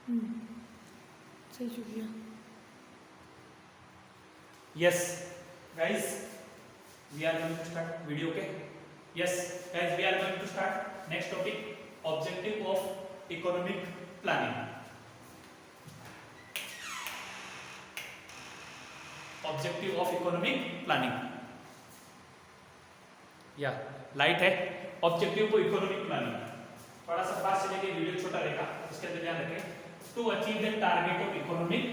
सही शुक्रिया। Yes, guys, we are going to start video. Okay. Yes, guys, we are going to start next topic. Objective of economic planning. Objective of economic planning. या light है। Objective को economic planning, थोड़ा सा fast चलेंगे, video छोटा रहेगा, इसके अंदर ध्यान रखें। To achieve the target of economic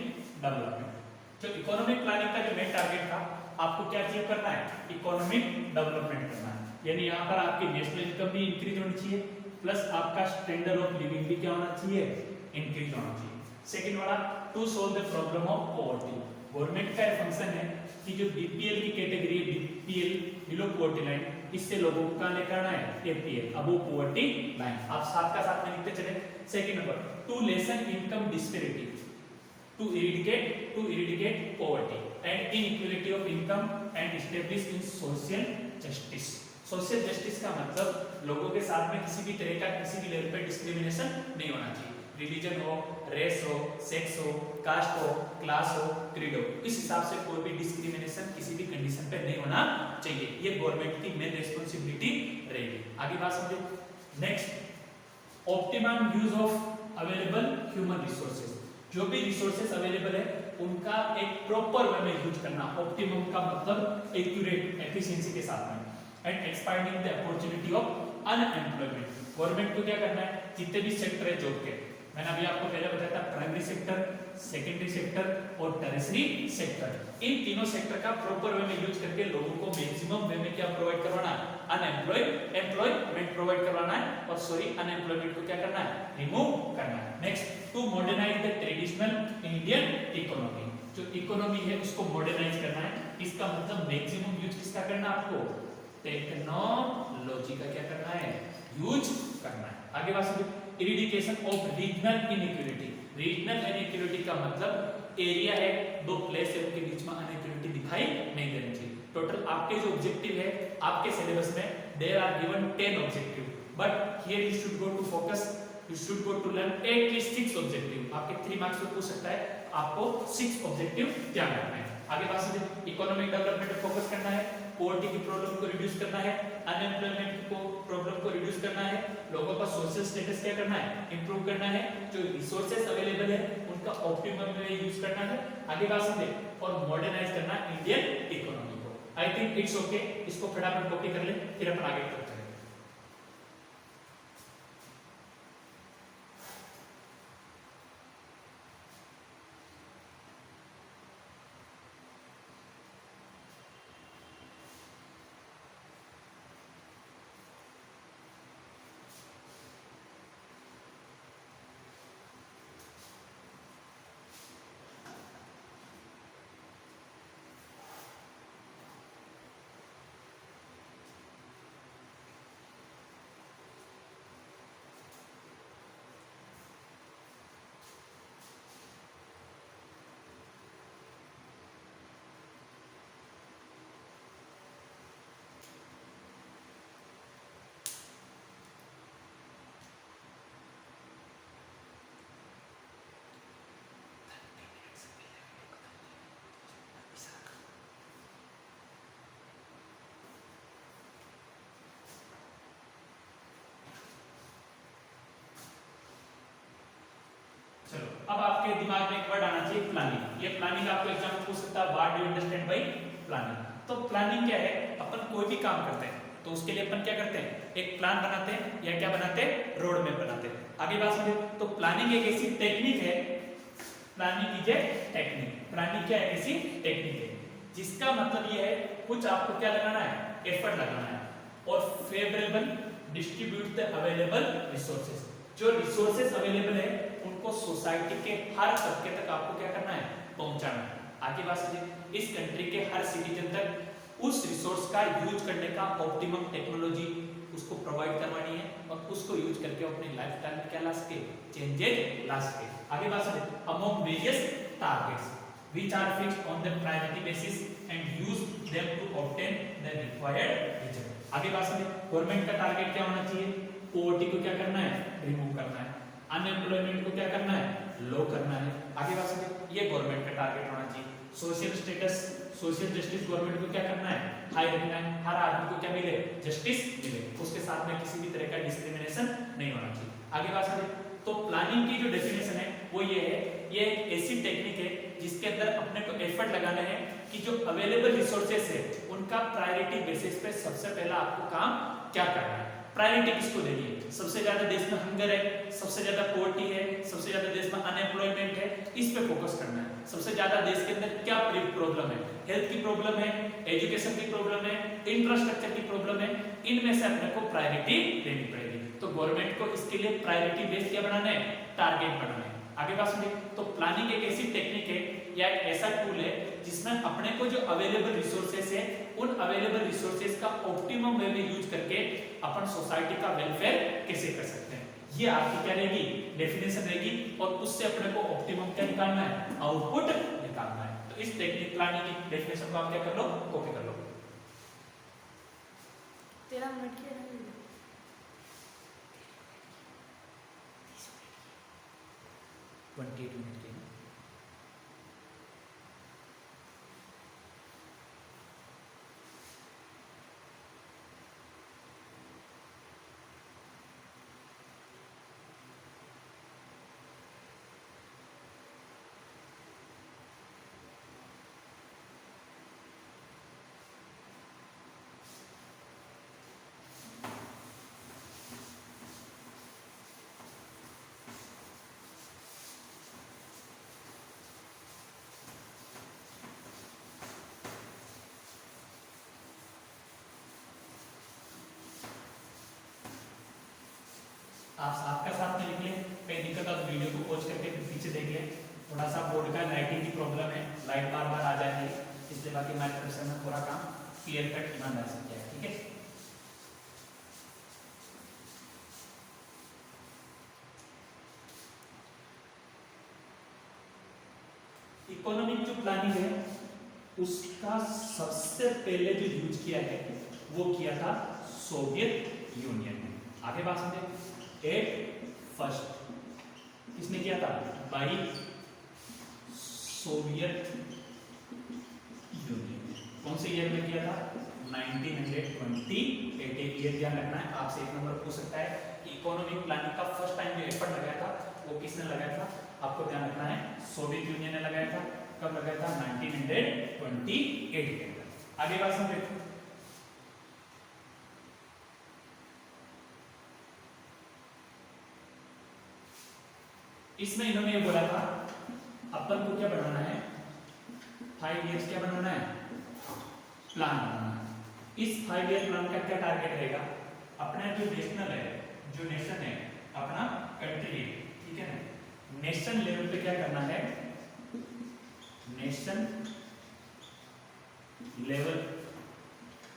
development, जो इकोनॉमिक प्लानिंग का जो मेन टारगेट था, आपको क्या अचीव करना है? इकोनॉमिक डेवलपमेंट करना है। यानी यहाँ पर आपकी नेशनल इनकम भी इंक्रीज होनी चाहिए, प्लस आपका स्टैंडर्ड ऑफ लिविंग भी क्या होना चाहिए? इंक्रीज होना चाहिए। सेकेंड वाला, to solve the problem of poverty. Government का फंक्शन है कि जो बीपीएल की कैटेगरी है, बीपीएल बिलो पॉवर्टी लाइन, इससे लोगों को कहां लेकर आना है? APL, above poverty line. आप साथ का साथ में लिखते चले। Second number, to lessen income disparity, to eradicate poverty and inequality of income and establish in social justice. Social justice का मतलब लोगों के साथ में किसी भी तरह का किसी भी लेवल पे डिस्क्रिमिनेशन नहीं होना चाहिए। रिलीजन हो, रेस हो, सेक्स हो, कास्ट हो, क्लास हो, क्रीड हो, इस हिसाब से कोई भी डिस्क्रिमिनेशन किसी भी कंडीशन पे नहीं होना चाहिए। ये गवर्नमेंट की मेन रिस्पांसिबिलिटी रहेगी। आगे बात समझो। Next, optimum use of available human resources. जो भी रिसोर्सेज अवेलेबल है उनका एक प्रॉपर वे में यूज करना। ऑप्टिमम का मतलब एक्यूरेट, एफिशिएंसी के साथ में। And expanding the opportunity of unemployment. Government को क्या करना है? जितने भी सेक्टर है जॉब के, मैंने अभी आपको पहले बताया था, प्राइमरी सेक्टर, सेकेंडरी सेक्टर और टर्शियरी सेक्टर, इन तीनों सेक्टर का प्रॉपर वे में यूज करके लोगों को मैक्सिमम वे में क्या प्रोवाइड करवाना है? एम्प्लॉयमेंट प्रोवाइड करवाना है। और अनएम्प्लॉयमेंट को क्या करना है? रिमूव करना है। Next, to modernize the traditional Indian economy. जो इकोनॉमी है उसको मॉडर्नाइज करना है। इसका मतलब मैक्सिमम यूज किसका करना है? आपको टेक्नोलॉजी का क्या करना है? यूज करना है। आगे बात समझो। Eradication of regional inequality. Regional inequality का मतलब एरिया है, दो प्लेस है, उनके बीच में अनइक्वालिटी दिखाई नहीं देनी चाहिए। टोटल आपके जो ऑब्जेक्टिव है आपके सिलेबस में, there are given 10 objective, but here you should go to focus, you should go to learn at least 6 objective. आपके 3 मार्क्स में पूछ सकता है, आपको 6 ऑब्जेक्टिव ध्यान रखना है। आगे बात समझिए। इकोनॉमिक डेवलपमेंट पे फोकस करना है, पॉवर्टी की प्रॉब्लम को रिड्यूस करना है, अनएम्प्लॉयमेंट को प्रॉब्लम को रिड्यूस करना है, लोगों का सोशल स्टेटस क्या करना है? इंप्रूव करना है, जो रिसोर्सेज अवेलेबल है उनका ऑप्टिमम में यूज करना है। आगे बात समझे। और मॉडर्नाइज करना इंडियन इकोनॉमी को। I think it's okay. इसको फटाफट कॉपी कर ले, फिर अपन आगे बढ़ते हैं। चलो, अब आपके दिमाग में एक वर्ड आना चाहिए, प्लानिंग। ये प्लानिंग आपको एग्जाम में पूछ सकता है, what do you understand by planning. तो प्लानिंग क्या है? अपन कोई भी काम करते हैं तो उसके लिए अपन क्या करते हैं? एक प्लान बनाते हैं, या क्या बनाते हैं? रोड मैप बनाते हैं। आगे बात समझो। तो प्लानिंग एक ऐसी टेक्निक है, planning is a technique. Planning क्या है? ऐसी टेक्निक है जिसका मतलब ये है, कुछ आपको क्या लगाना है? एफर्ट लगाना है, और favourable distribute the available resources. जो रिसोर्सेज अवेलेबल है उनको सोसाइटी के हर तबके तक आपको क्या करना है? पहुंचाना है। आगे बात समझिए। इस कंट्री के हर सिटीजन तक उस रिसोर्स का यूज करने का ऑप्टिमम टेक्नोलॉजी उसको प्रोवाइड करवानी है, और उसको यूज करके अपनी लाइफस्टाइल में क्या ला सके? चेंजेस ला सके। आगे बात समझिए। Among various targets which are fixed on the priority basis and use them to obtain the required result। आगे बात समझिए। गवर्नमेंट का टारगेट क्या होना चाहिए? पॉवर्टी को क्या करना है? रिमूव करना है। अनएम्प्लॉयमेंट को क्या करना है? लो करना है। आगे बात समझे, ये गवर्नमेंट का टारगेट होना चाहिए। Social status, social justice government को क्या करना है, हाई रखना है, हर आदमी को क्या मिले, जस्टिस मिले, उसके साथ में किसी भी तरह का डिस्क्रिमिनेशन नहीं होना चाहिए। आगे बात समझे, तो प्लानिंग की जो डेफिनेशन है वो ये है, ये एक ऐसी टेक्निक है जिसके अंदर अपने को एफर्ट लगाना है कि जो अवेलेबल रिसोर्सेस है उनका प्रायोरिटी बेसिस पे सबसे पहला आपको काम क्या करना है। प्रायोरिटी किसको देनी है, सबसे ज्यादा देश में हंगर है, सबसे ज्यादा पॉवर्टी है, सबसे ज्यादा देश में अनएम्प्लॉयमेंट है, इस पे फोकस करना है। सबसे ज्यादा देश के अंदर क्या प्रॉब्लम है, हेल्थ की प्रॉब्लम है, एजुकेशन की प्रॉब्लम है, इंफ्रास्ट्रक्चर की प्रॉब्लम है, इनमें से अपने को प्रायोरिटी देनी पड़ेगी। तो गवर्नमेंट को इसके लिए प्रायोरिटी बेस्ड क्या बनाना है, टारगेट बनाना है। आगे बात सुनिए, तो प्लानिंग एक ऐसी टेक्निक है या एक ऐसा टूल है जिसमें अपने को जो अवेलेबल रिसोर्सेस है उन अवेलेबल रिसोर्सेस का ऑप्टिमम वे में यूज करके अपन सोसाइटी का वेलफेयर कैसे कर सकते हैं, ये आपकी क्या रहेगी, डेफिनेशन रहेगी। और उससे अपने को ऑप्टिमम क्या निकालना है, आउटपुट निकालना है। तो इस टेक्निक प्लानिंग की डेफिनेशन को आप क्या कर लो, कॉपी कर लो। 13 मिनट की है 28 मिनट की। आप आपका साथ में लिख लें, कहीं दिक्कत हो तो वीडियो को पॉज करके पीछे देख लें। थोड़ा सा बोर्ड का लाइटिंग की प्रॉब्लम है, लाइट बार बार आ जाएगी, इसलिए बाकी हमारे तरफ से मैं पूरा काम क्लियर कट ईमानदार से किया है, ठीक है। इकोनॉमिक जो प्लानिंग है उसका सबसे पहले जो यूज किया है वो किया था सोवियत यूनियन ने। आगे बात समझे, एट फर्स्ट किसने किया था, बाई सोवियत यूनियन। कौन से ईयर में किया था, 1920। ईयर ध्यान रखना है, आपसे एक नंबर पूछ सकता है कि इकोनॉमिक प्लानिंग का फर्स्ट टाइम जो एफर्ट लगाया था वो किसने लगाया था, आपको ध्यान रखना है सोवियत यूनियन ने लगाया था। कब लगाया था, 1928 के अंदर। आगे बात समझे, इसमें इन्होंने ये बोला था अपन को क्या बनाना है, 5 इयर्स क्या बनाना है, प्लान बनाना है। इस 5 ईयर प्लान का क्या टारगेट रहेगा, अपना जो नेशनल है, जो नेशन है अपना कंट्री है, ठीक है ना, नेशन लेवल पे क्या करना है, नेशन लेवल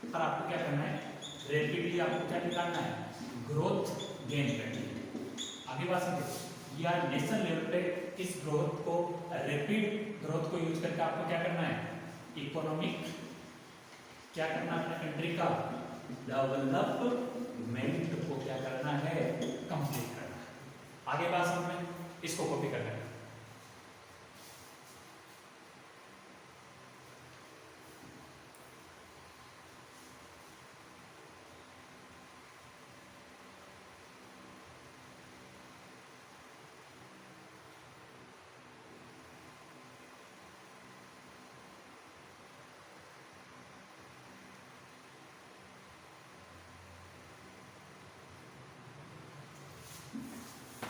पर आपको क्या करना है, रैपिडली आपको क्या निकालना है, ग्रोथ गेन करनी है। आगे बात समझे, या नेशनल लेवल पे इस ग्रोथ को, रैपिड ग्रोथ को यूज करके आपको क्या करना है, इकोनॉमिक क्या करना है, अपने कंट्री का डेवलपमेंट को क्या करना है, कंप्लीट करना है। आगे बात समझ में, इसको कॉपी करना है।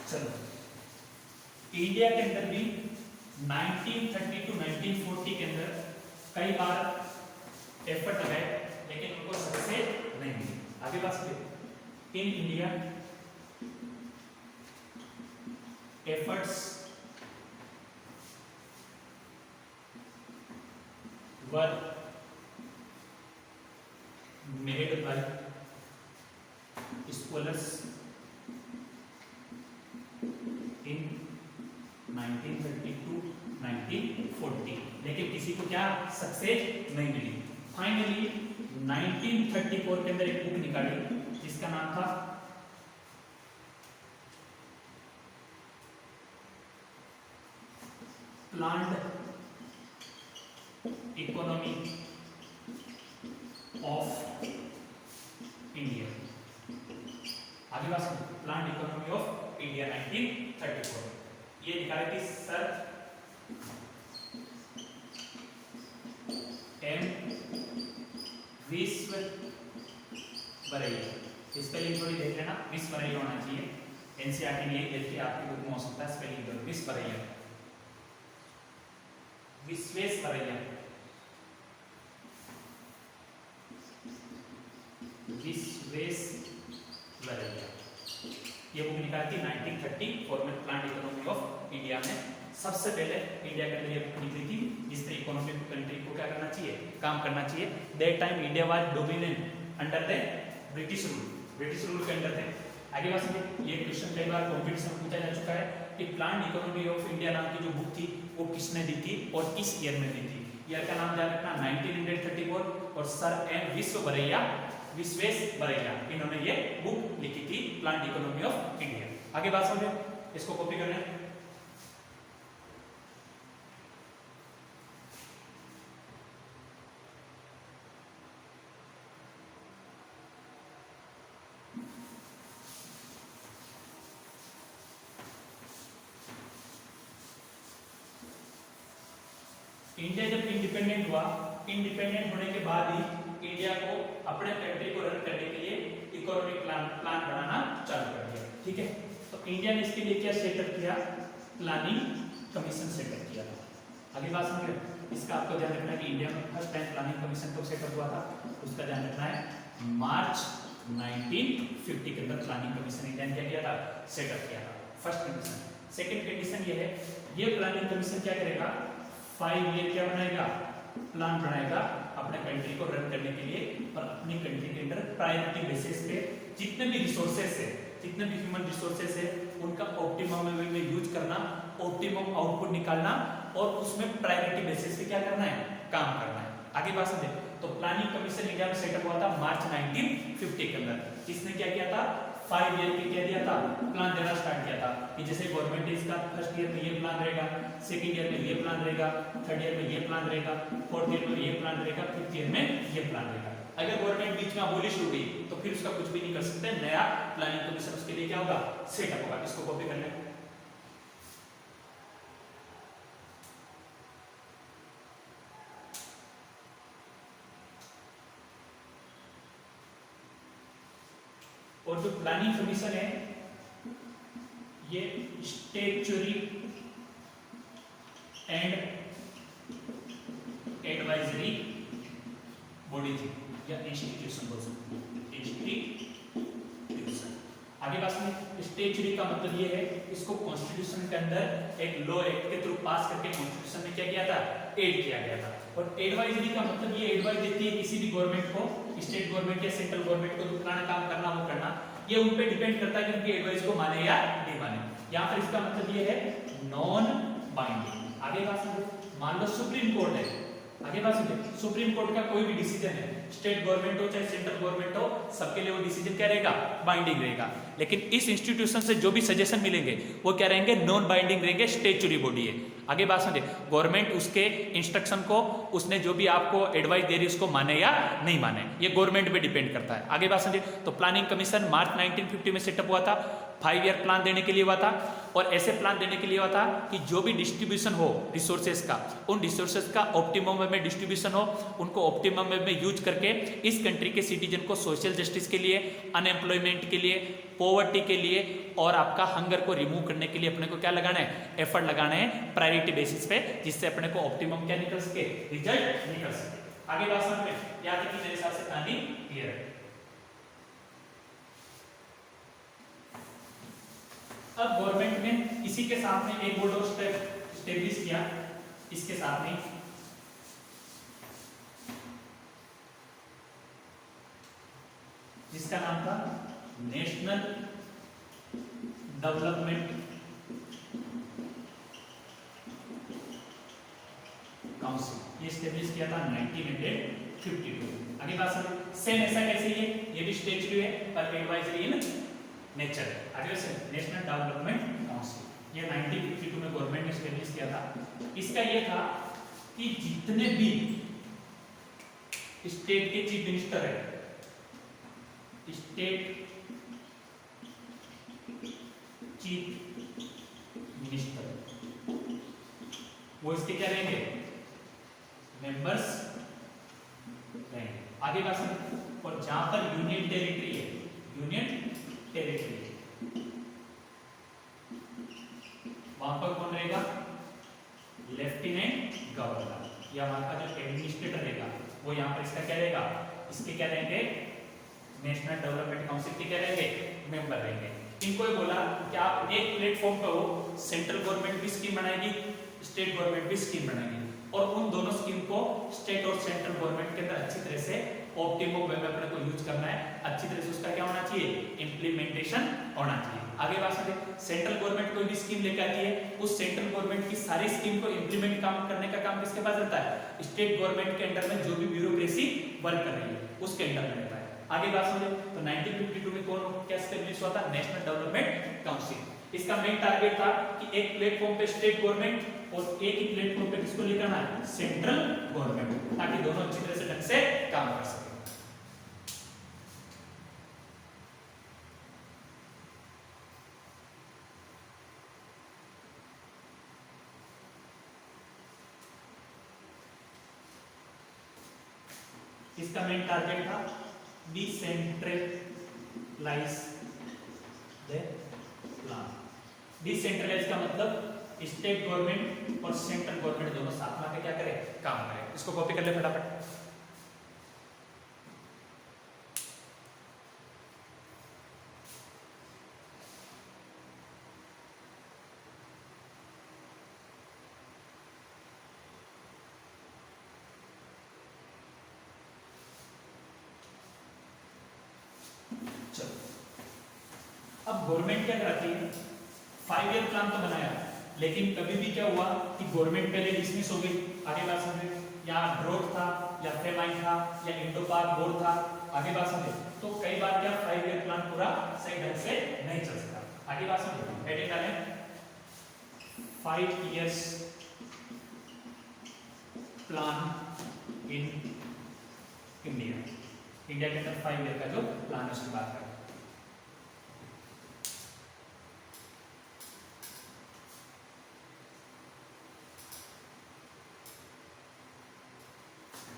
चलो, इंडिया के अंदर भी 1930 टू 1940 के अंदर कई बार एफर्ट लगाए लेकिन उनको सक्सेस नहीं मिली। आगे बात सुनिए, in India efforts were made by scholars in 1930 to 1940, लेकिन किसी को क्या सक्सेस नहीं मिली। फाइनली 1934 के अंदर एक बुक निकाली जिसका नाम था प्लान्ड इकोनॉमी ऑफ इंडिया। आगे बात सुनो, प्लान्ड इकोनॉमी ऑफ इंडिया 1934 ये निकाले थी सर एम विश्वेश्वरैया। स्पेलिंग थोड़ी देख लेना, विश्वेश्वरैया होना चाहिए, एनसीईआरटी में एल के आपकी बुक में हो सकता है स्पेलिंग दो विश्वेश्वरैया, विश्वेश्वरैया, विश्वेश्वरैया ये बुक निकाली थी 1934 में प्लान्ड इकोनॉमी ऑफ इंडिया में। सबसे पहले इंडिया के अंदर ये बुक निकली थी जिसमें इकोनॉमिक कंट्री को क्या करना चाहिए, काम करना चाहिए। That time India was dominant under the British rule, British rule के अंडर थे। आगे बात सुनिए, ये क्वेश्चन कई बार कॉम्पिटिशन में पूछा जा चुका है कि प्लान्ड इकोनॉमी ऑफ इंडिया नाम की जो बुक थी वो किसने दी थी और किस ईयर में दी थी। ईयर का नाम याद रखना 1934 और सर एम विश्वेश्वरैया इन्होंने ये बुक लिखी थी प्लान्ड इकोनॉमी ऑफ इंडिया। आगे बात समझो, इसको कॉपी करना है। इंडिया जब इंडिपेंडेंट हुआ, इंडिपेंडेंट होने के बाद ही इंडिया को अपने कंट्री को रन करने के लिए इकोनॉमिक प्लान बनाना चालू कर दिया। ठीक है, तो इंडिया ने इसके लिए क्या सेटअप किया, प्लानिंग कमीशन सेटअप किया था। आगे बात समझिए, इसका आपको ध्यान रखना है कि इंडिया में फर्स्ट टाइम प्लानिंग कमीशन कब सेटअप हुआ था, उसका ध्यान रखना है मार्च 1950 के अंदर प्लानिंग कमीशन इंडिया ने क्या किया था, सेटअप किया था। First condition. सेकंड कंडीशन ये है, ये प्लानिंग कमीशन क्या करेगा, 5 ईयर क्या बनाएगा, प्लान बनाएगा अपने कंट्री को रन करने के लिए और अपनी कंट्री के अंदर प्रायोरिटी बेसिस पे जितने भी रिसोर्सेस है, जितने भी ह्यूमन रिसोर्सेस है उनका ऑप्टिमम वे में यूज करना, ऑप्टिमम आउटपुट निकालना और उसमें प्रायोरिटी बेसिस पे क्या करना है, काम करना है। आगे बात समझे, तो प्लानिंग कमीशन इंडिया में सेटअप हुआ था मार्च 1950 के अंदर। इसने क्या किया था, 5 ईयर के क्या दिया था, प्लान देना स्टार्ट किया था कि जैसे गवर्नमेंट इसका फर्स्ट ईयर में ये प्लान रहेगा, सेकंड ईयर में ये प्लान रहेगा, थर्ड ईयर में ये प्लान रहेगा, फोर्थ ईयर में ये प्लान रहेगा, फिफ्थ ईयर में ये प्लान रहेगा। अगर गवर्नमेंट बीच में अबॉलिश हो गई तो फिर उसका कुछ भी नहीं कर सकते, नया प्लानिंग कमीशन उसके लिए क्या होगा, सेटअप होगा। इसको कॉपी कर लें। और जो प्लानिंग कमीशन है ये स्टैट्यूटरी एंड एडवाइजरी बॉडी थी या इंस्टीट्यूशन बोल सकते हैं, इंस्टीट्यूशन। आगे बात में स्टैट्यूटरी का मतलब ये है, इसको कॉन्स्टिट्यूशन के अंदर एक लॉ एक्ट के थ्रू पास करके कॉन्स्टिट्यूशन में क्या किया था, एड किया गया था। और एडवाइजरी का मतलब ये एडवाइस देती है किसी भी गवर्नमेंट को, स्टेट गवर्नमेंट या सेंट्रल गवर्नमेंट को जो पुराना काम करना वो करना, ये उन पे डिपेंड करता है कि उनकी एडवाइस को माने या नहीं माने। यहाँ पर इसका मतलब ये है नॉन बाइंडिंग। आगे बात समझो, मान लो सुप्रीम कोर्ट है, आगे बात समझो, सुप्रीम कोर्ट का कोई भी डिसीजन है, स्टेट गवर्नमेंट हो चाहे सेंट्रल गवर्नमेंट हो, सबके लिए वो डिसीजन क्या रहेगा, बाइंडिंग रहेगा। लेकिन इस इंस्टीट्यूशन से जो भी सजेशन मिलेंगे वो क्या रहेंगे, नॉन बाइंडिंग रहेंगे, स्टैट्यूटरी बॉडी है। आगे बात समझे, गवर्नमेंट उसके इंस्ट्रक्शन को, उसने जो भी आपको एडवाइस दे रही है उसको माने या नहीं माने, ये गवर्नमेंट पे डिपेंड करता है। आगे बात समझे, तो प्लानिंग कमीशन मार्च 1950 में सेटअप हुआ था, 5 ईयर प्लान देने के लिए हुआ था और ऐसे प्लान देने के लिए हुआ था कि जो भी डिस्ट्रीब्यूशन हो रिसोर्सेज का, उन रिसोर्सेज का ऑप्टिमम वे में डिस्ट्रीब्यूशन हो, उनको ऑप्टिमम वे में यूज करके इस कंट्री के सिटीजन को सोशल जस्टिस के लिए, अनएम्प्लॉयमेंट के लिए, पॉवर्टी के लिए और आपका हंगर को रिमूव करने के लिए अपने को क्या लगाना है, एफर्ट लगाना है प्रायोरिटी बेसिस पे, जिससे अपने को ऑप्टिमम क्या निकल सके, रिजल्ट निकल सके। आगे बात समझ में, याद रखिए मेरे हिसाब से कहानी क्लियर है। अब गवर्नमेंट ने इसी के साथ में एक बोर्ड ऑफ स्टेप स्टेब्लिश किया, इसके साथ में जिसका नाम था नेशनल डेवलपमेंट काउंसिल। ये स्टेब्लिश किया था 1952। आगे बात समझ, सेम ऐसा कैसे है, ये भी स्टैट्यूटरी है पर एडवाइजरी इन नेचर है। आगे से नेशनल डेवलपमेंट काउंसिल, ये 1952 में गवर्नमेंट ने स्टेब्लिश किया था इसका ये था कि जितने भी स्टेट के चीफ मिनिस्टर है, स्टेट चीफ मिनिस्टर, वो इसके क्या रहेंगे, मेंबर्स रहेंगे। आगे बात समझ। और जहां पर यूनियन टेरिटरी है, यूनियन टेरिटरी वहां पर कौन रहेगा, लेफ्टिनेंट गवर्नर, या वहां का जो एडमिनिस्ट्रेटर रहेगा वो यहाँ पर इसका क्या रहेगा, इसके क्या रहेंगे, नेशनल डेवलपमेंट काउंसिल के क्या रहेंगे, मेंबर रहेंगे। इनको ये बोला कि आप एक प्लेटफॉर्म पे हो, सेंट्रल गवर्नमेंट भी स्कीम बनाएगी, स्टेट गवर्नमेंट भी स्कीम बनाएगी, और उन दोनों स्कीम को स्टेट और सेंट्रल गवर्नमेंट के अंदर अच्छी तरह से ऑप्टिमम वे में अपने को यूज करना है, अच्छी तरह से उसका क्या होना चाहिए, इम्प्लीमेंटेशन होना चाहिए। आगे बात समझे। सेंट्रल गवर्नमेंट कोई भी स्कीम लेकर आती है, उस सेंट्रल गवर्नमेंट की सारी स्कीम को इम्प्लीमेंट काम करने का काम किसके पास रहता है, स्टेट गवर्नमेंट के अंडर में जो भी ब्यूरोक्रेसी वर्क कर रही है उसके अंडर में रहता है। आगे बात समझे। तो 1952 में कौन क्या एस्टैब्लिश हुआ था, नेशनल डेवलपमेंट काउंसिल। इसका मेन टारगेट था कि एक प्लेटफॉर्म पे स्टेट गवर्नमेंट और एक ही प्लेटफॉर्म पे किसको लेकर आना है, सेंट्रल गवर्नमेंट, ताकि दोनों अच्छी तरह से ढंग से काम कर सके। इसका मेन टारगेट था डिसेंट्रलाइज द प्लान। डिसेंट्रलाइज का मतलब स्टेट गवर्नमेंट और सेंट्रल गवर्नमेंट दोनों साथ में क्या करें, काम करें। इसको कॉपी कर ले फटाफट। अब गवर्नमेंट क्या कराती है, 5 ईयर प्लान तो बनाया, लेकिन कभी भी क्या हुआ कि गवर्नमेंट पहले डिसमिस हो गई। आगे बात समझे। या ड्रोट था, या फेमाइन था, या इंडो-पाक वॉर था। आगे बात समझे। तो कई बार क्या 5 ईयर प्लान पूरा सही ढंग से नहीं चल सका। आगे बात समझे। हेडिंग डालें 5 years plan in India. India के अंदर 5 ईयर का जो प्लान है उसकी बात करें।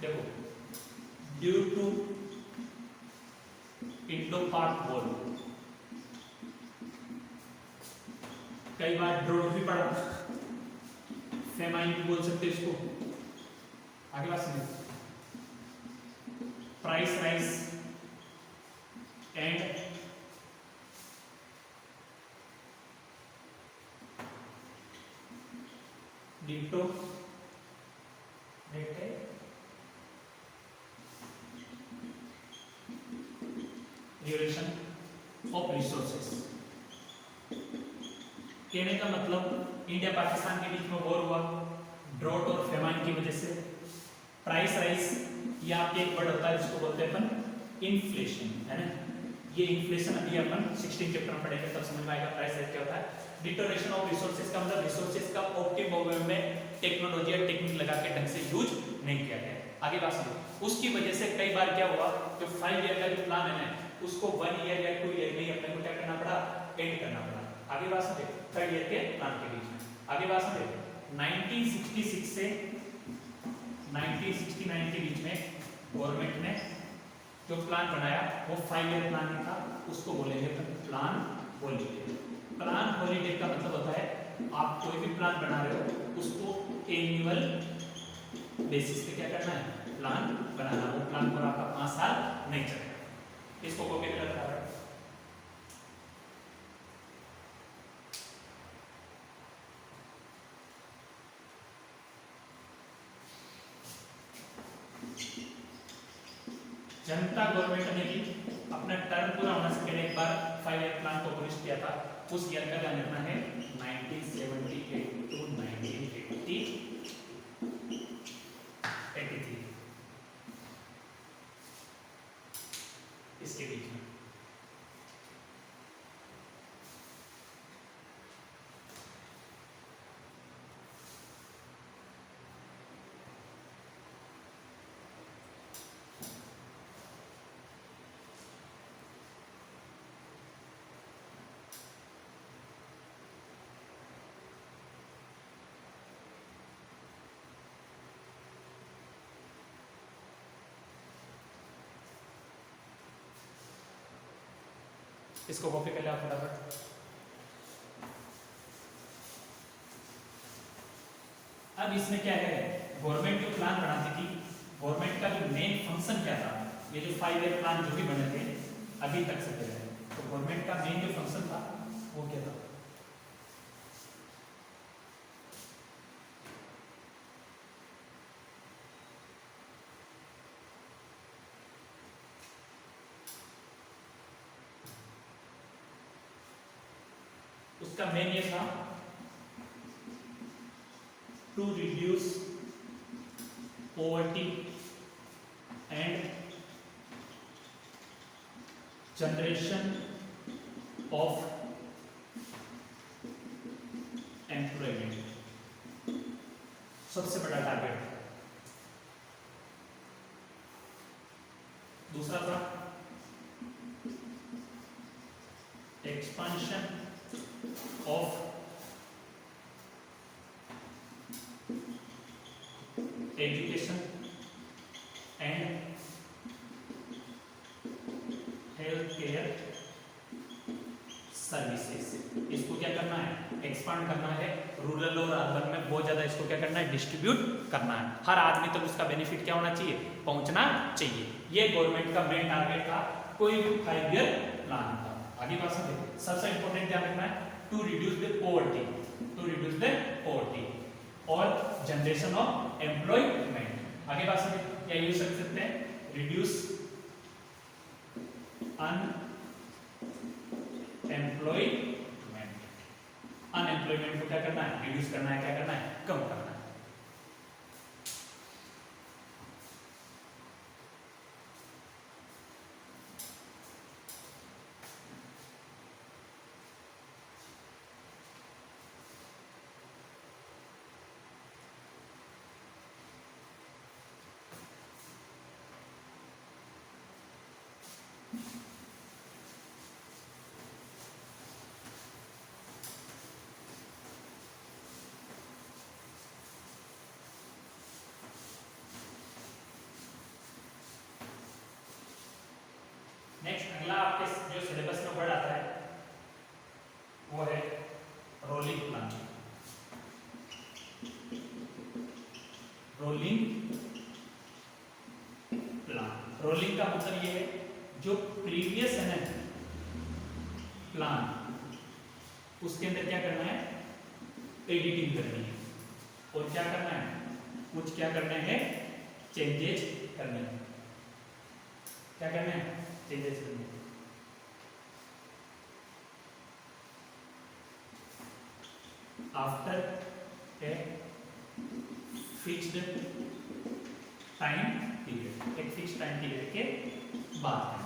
देखो, ड्यू टू इंडो-पाक वॉर कई बार ड्रोट भी पड़ा, फेमाइन भी बोल सकते इसको। आगे बात सुनिए। Price rise and ditto duration of resources. कहने का मतलब इंडिया पाकिस्तान के बीच में वॉर हुआ, ड्रॉट और फेमाइन की वजह से। प्राइस राइज, ये आपके एक वर्ड होता है जिसको बोलते हैं अपन इन्फ्लेशन, है ना। ये इन्फ्लेशन अभी अपन 16 चैप्टर में पढ़ेंगे तब समझ में आएगा प्राइस राइज क्या होता है। डिटोरेशन ऑफ रिसोर्सेज का मतलब रिसोर्सेज का ऑप्टिमम वे में टेक्नोलॉजी या टेक्निक लगा के ढंग से यूज नहीं किया गया। आगे बात सुनो। उसकी वजह से कई बार क्या हुआ, जो 5 ईयर का जो प्लान है ना, उसको 1 ईयर या 2 ईयर में ही अपने को क्या करना पड़ा, एंड करना पड़ा। आगे बात समझे। 3rd ईयर के प्लान के बीच में। आगे बात समझे। 1966 से 1969 के बीच में गवर्नमेंट ने जो प्लान बनाया वो 5 ईयर प्लान ही था, उसको बोलेंगे प्लान हॉलीडे। प्लान हॉलीडे का मतलब होता है आप कोई भी प्लान बना रहे हो उसको एनुअल बेसिस पे क्या करना है, प्लान बनाना। वो प्लान पूरा आपका 5 साल नहीं चलेगा। इसको कॉपी कर रहा है। जनता गवर्नमेंट ने भी अपना टर्म पूरा होने से पहले एक बार 5 ईयर प्लान को अप्रूव किया था। उस ईयर का ध्यान रखना है 1978 टू 1983 इसके बीच में। इसको कॉपी कर ले आप फटाफट। अब इसमें क्या है, गवर्नमेंट जो प्लान बनाती थी, गवर्नमेंट का जो मेन फंक्शन क्या था, ये जो 5 ईयर प्लान जो भी बने थे अभी तक से चले हैं, तो गवर्नमेंट का मेन जो फंक्शन था वो क्या था? उसका मेन ये था to reduce poverty and generation of employment, सबसे बड़ा टारगेट। दूसरा था expansion of education and health care services. इसको क्या करना है, एक्सपांड करना है, रूरल और अर्बन में बहुत ज्यादा इसको क्या करना है, डिस्ट्रीब्यूट करना है, हर आदमी तक उसका बेनिफिट क्या होना चाहिए, पहुंचना चाहिए। ये गवर्नमेंट का मेन टारगेट था कोई भी 5 ईयर प्लान था। आगे बात समझे, सबसे इंपॉर्टेंट ध्यान रखना है to reduce the poverty, to reduce the poverty और जनरेशन ऑफ एम्प्लॉयमेंट। आगे बात समझे, या यूज कर सकते हैं रिड्यूस अनएम्प्लॉयमेंट। अनएम्प्लॉयमेंट को क्या करना है, रिड्यूस करना है, क्या करना है, कम करना है। नेक्स्ट अगला आपके जो सिलेबस में वर्ड आता है वो है rolling plan. Rolling plan, rolling का मतलब ये है जो प्रीवियस है ना प्लान, उसके अंदर क्या करना है, एडिटिंग करनी है और क्या करना है, कुछ क्या करना है, चेंजेस करने हैं। क्या करना है, चेंजेस करने हैं। After a fixed time period, एक फिक्स टाइम पीरियड के बाद में।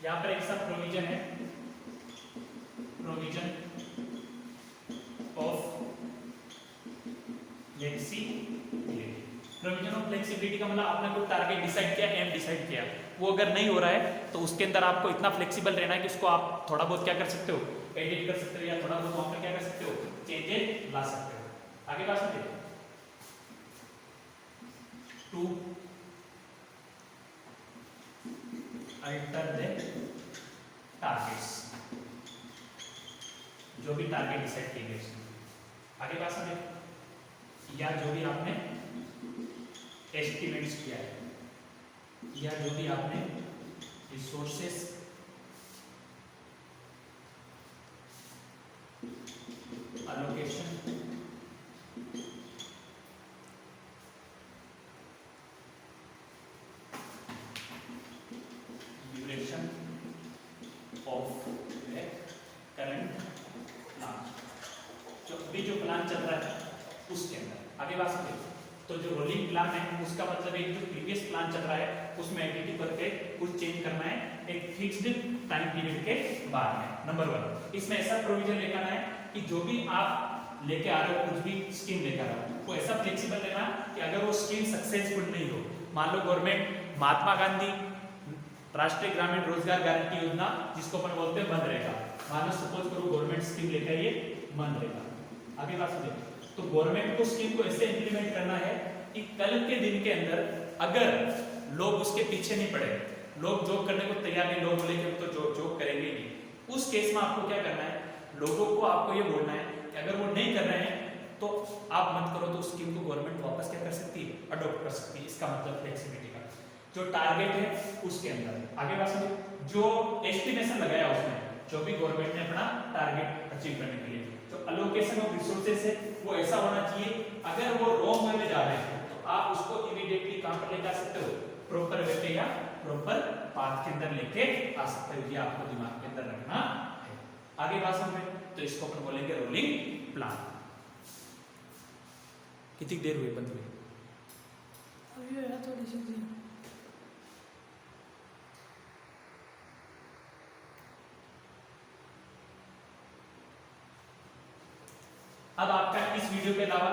यहां पर एक सा प्रोविजन है, provision of flexibility. Provision of flexibility का मतलब आपने कोई टारगेट डिसाइड किया, एम डिसाइड किया, वो अगर नहीं हो रहा है तो उसके अंदर आपको इतना फ्लेक्सिबल रहना है कि उसको आप थोड़ा बहुत क्या कर सकते हो, एडिट कर सकते हो, या थोड़ा बहुत वहां पर क्या कर सकते हो, चेंजेस ला सकते हो। आगे बात सुनिए, टू अल्टर द टारगेट्स, जो भी टारगेट डिसाइड किए गए। आगे बात समझे, या जो भी आपने एस्टिमेट्स किया है, या जो भी आपने resources allocation duration of the current plan, जो प्लान चल रहा है उसके अंदर। आगे बात समझे, तो जो रोलिंग प्लान है उसका मतलब एक जो प्रीवियस प्लान चल रहा है उसमें एडिटिव करके कुछ चेंज करना है एक फिक्स्ड टाइम पीरियड के बाद में। नंबर 1, इसमें ऐसा प्रोविजन लेकर आना है कि जो भी आप लेके आ रहे हो, कुछ भी स्कीम लेकर आ रहे हो, वो ऐसा फ्लेक्सिबल लेना कि अगर वो स्कीम सक्सेसफुल नहीं हो, मान लो गवर्नमेंट महात्मा गांधी राष्ट्रीय ग्रामीण रोजगार गारंटी योजना जिसको अपन बोलते हैं बंद रहेगा, मान लो सपोज करो गवर्नमेंट स्कीम लेकर ये बंद रहेगा। आगे बात सुनिए, तो गवर्नमेंट को स्कीम को ऐसे इंप्लीमेंट करना है कि कल के दिन के अंदर अगर लोग उसके पीछे नहीं पड़े, लोग जॉब करने को तैयार नहीं, लोग बोले कि हम तो जॉब करेंगे नहीं, उस केस में आपको क्या करना है, लोगों को आपको ये बोलना है कि अगर वो नहीं कर रहे हैं तो आप मत करो, तो स्कीम को गवर्नमेंट वापस क्या कर सकती है, अडॉप्ट कर सकती है। इसका मतलब फ्लेक्सिबिलिटी का जो टारगेट है उसके अंदर आगे बात समझो, जो एस्टिमेशन लगाया उसने, जो भी गवर्नमेंट ने अपना टारगेट अचीव करने के लिए जो अलोकेशन ऑफ रिसोर्सेज है वो ऐसा होना चाहिए, अगर वो रॉन्ग वे में जा रहे हैं तो आप उसको इमीडिएटली कहां पर लेकर आ सकते हो, प्रॉपर वे पे या प्रॉपर पाथ के अंदर लेके आ सकते हो। ये आपको दिमाग के अंदर रखना है। आगे बात समझ में, तो इसको अपन बोलेंगे रोलिंग प्लान। कितनी देर हुई बंद हुई? अभी है थोड़ी सी देर। अब आपका इस वीडियो के अलावा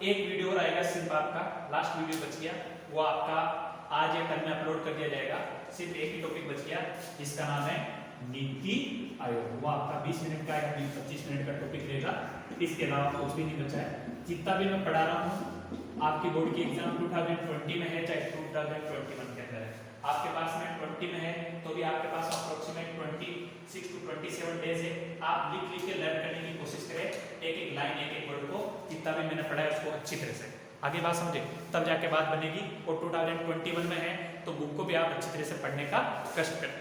एक वीडियो और आएगा, सिर्फ आपका लास्ट वीडियो बच गया, वो आपका आज या कल में अपलोड कर दिया जाएगा। सिर्फ एक ही टॉपिक बच गया जिसका नाम है नीति आयोग, वो आपका 20 मिनट का या 25 मिनट का टॉपिक रहेगा। इसके अलावा कुछ भी नहीं बचा है। जितना भी मैं पढ़ा रहा हूँ आपकी बोर्ड की एग्जाम 2020 में है चाहे 2021 के अंदर है, आपके पास में 20 में है तो भी आपके पास अप्रोक्सीमेट 26 to 27 डेज है। आप लिख लिख के लर्न करने की कोशिश करें, एक एक लाइन एक एक वर्ड को, जितना भी मैंने पढ़ा है उसको अच्छी तरह से। आगे बात समझे, तब जाके बात बनेगी। और 2021 में है तो बुक को भी आप अच्छी तरह से पढ़ने का कष्ट करें।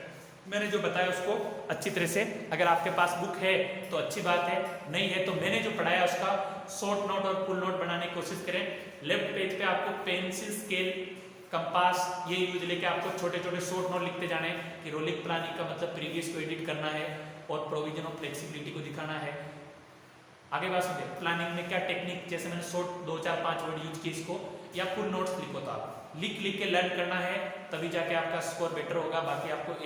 मैंने जो बताया उसको अच्छी तरह से, अगर आपके पास बुक है तो अच्छी बात है, नहीं है तो मैंने जो पढ़ाया उसका शॉर्ट नोट और फुल नोट बनाने की कोशिश करें। लेफ्ट पेज पे आपको पेंसिल, स्केल, कंपास ये यूज लेके आपको छोटे छोटे शॉर्ट नोट लिखते जाने कि रोलिंग प्लानिंग का मतलब प्रीवियस को एडिट करना है और प्रोविजन ऑफ फ्लेक्सिबिलिटी को दिखाना है। आगे बात समझे, प्लानिंग में क्या टेक्निक, जैसे मैंने शॉर्ट 2 4 5 वर्ड यूज किए इसको, या फुल नोट्स लिखो तो आप लिख लिख के लर्न करना है, तभी जाके आपका स्कोर बेटर होगा। बाकी आपको एक